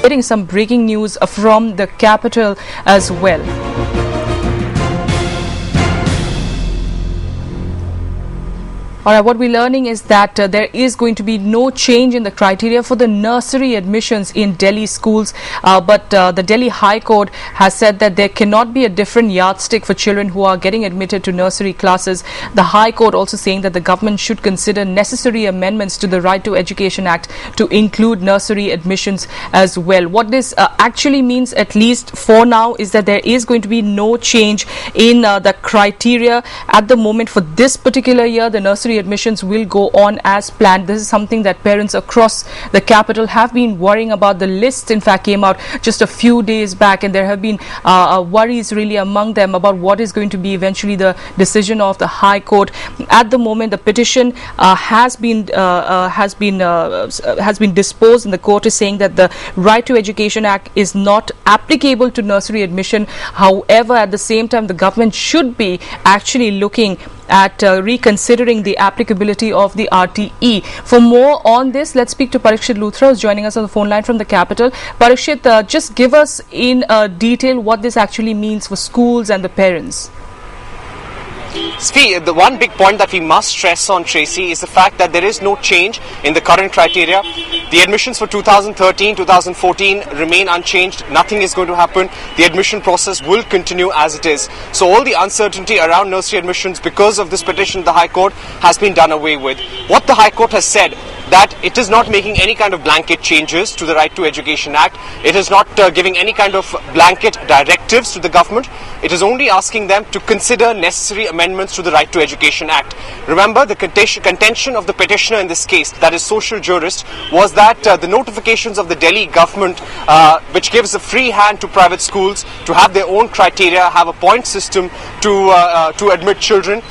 getting some breaking news from the capital as well. Alright, what we're learning is that there is going to be no change in the criteria for the nursery admissions in Delhi schools, but the Delhi High Court has said that there cannot be a different yardstick for children who are getting admitted to nursery classes. The High Court also saying that the government should consider necessary amendments to the Right to Education Act to include nursery admissions as well. What this actually means, at least for now, is that there is going to be no change in the criteria at the moment for this particular year. The nursery admissions will go on as planned. This is something that parents across the capital have been worrying about. The list, in fact, came out just a few days back, and there have been worries really among them about what is going to be eventually the decision of the High Court. At the moment, the petition has been disposed, and the court is saying that the Right to Education Act is not applicable to nursery admission. However, at the same time, the government should be actually looking at reconsidering the applicability of the RTE. For more on this, let's speak to Parikshit Luthra, who's joining us on the phone line from the capital. Parikshit, just give us in detail what this actually means for schools and the parents. The one big point that we must stress on, Tracy, is the fact that there is no change in the current criteria. The admissions for 2013, 2014 remain unchanged. Nothing is going to happen. The admission process will continue as it is. So all the uncertainty around nursery admissions because of this petition to the High Court has been done away with. What the High Court has said, that it is not making any kind of blanket changes to the Right to Education Act. It is not giving any kind of blanket directives to the government. It is only asking them to consider necessary amendments to the Right to Education Act. Remember, the contention of the petitioner in this case, that is social jurist, was that the notifications of the Delhi government, which gives a free hand to private schools to have their own criteria, have a point system to admit children,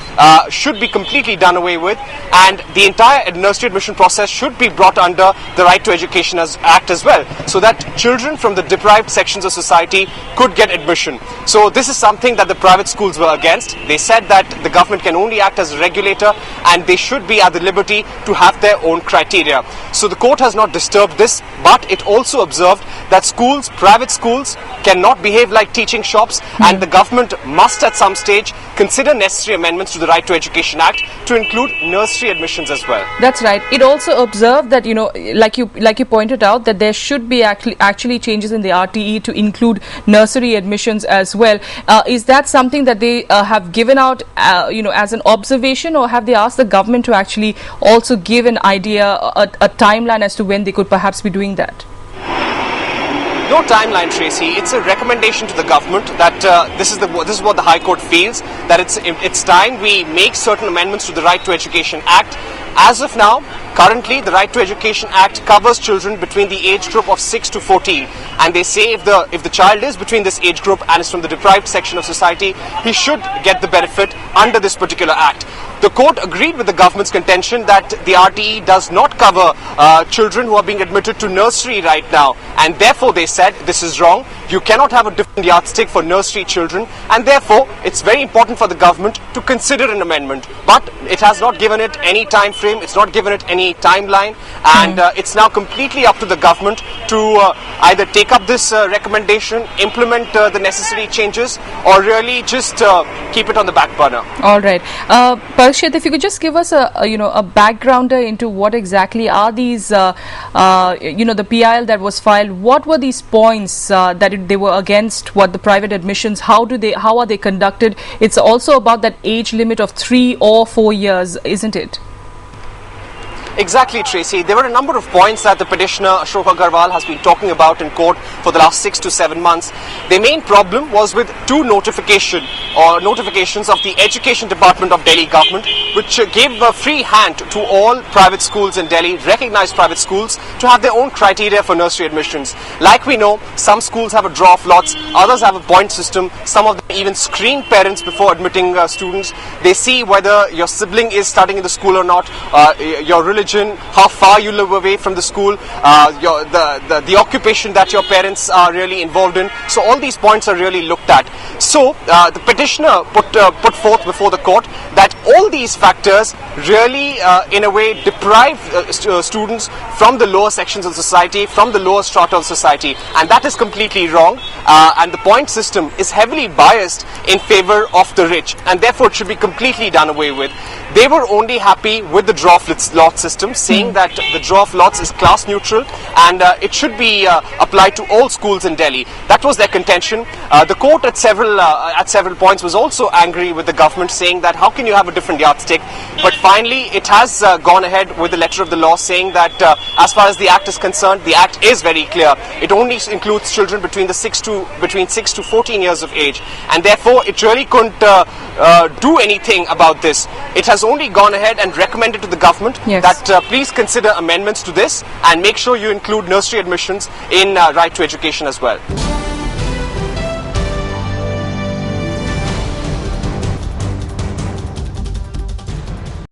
should be completely done away with, and the entire nursery admission process should be brought under the Right to Education Act as well, so that children from the deprived sections of society could get admission. So this is something that the private schools were against. They said that the government can only act as a regulator and they should be at the liberty to have their own criteria. So the court has not disturbed this, but it also observed that schools, private schools, cannot behave like teaching shops, and the government must at some stage consider necessary amendments to the Right to Education Act to include nursery admissions as well. That's right. It also observed that, you know, like you pointed out, that there should be actually changes in the RTE to include nursery admissions as well. Is that something that they have given out, as an observation, or have they asked the government to actually also give an idea, a timeline as to when they could perhaps be doing that? No timeline, Tracy. It's a recommendation to the government that this is what the High Court feels, that it's time we make certain amendments to the Right to Education Act. As of now, currently the Right to Education Act covers children between the age group of 6 to 14, and they say if the child is between this age group and is from the deprived section of society, he should get the benefit under this particular act. The court agreed with the government's contention that the RTE does not cover children who are being admitted to nursery right now, and therefore they said this is wrong. You cannot have a different yardstick for nursery children, and therefore it's very important for the government to consider an amendment. But it has not given it any time frame, it's not given it any timeline, and it's now completely up to the government to either take up this recommendation, implement the necessary changes, or really just keep it on the back burner. All right. Parikshit, if you could just give us a backgrounder into what exactly are these, the PIL that was filed. What were these points that they were against? What the private admissions? How are they conducted? It's also about that age limit of 3 or 4 years, isn't it? Exactly, Tracy. There were a number of points that the petitioner Ashok Agarwal has been talking about in court for the last 6 to 7 months. The main problem was with two notifications of the Education Department of Delhi government, which gave a free hand to all private schools in Delhi, recognized private schools, to have their own criteria for nursery admissions. Like we know, some schools have a draw of lots, others have a point system, some of them even screen parents before admitting students. They see whether your sibling is studying in the school or not, your religion religion, how far you live away from the school, the occupation that your parents are really involved in. So all these points are really looked at. So the petitioner put forth before the court that all these factors really in a way deprive students from the lower sections of society, from the lower strata of society, and that is completely wrong. And the point system is heavily biased in favor of the rich, and therefore it should be completely done away with. They were only happy with the draw of lot system, saying that the draw of lots is class neutral and it should be applied to all schools in Delhi. That was their contention. The court at several points was also angry with the government, saying that how can you have a different yardstick? But finally it has gone ahead with the letter of the law, saying that as far as the act is concerned, the act is very clear. It only includes children between 6 to 14 years of age, and therefore it really couldn't do anything about this. It has only gone ahead and recommended to the government that please consider amendments to this and make sure you include nursery admissions in right to education as well.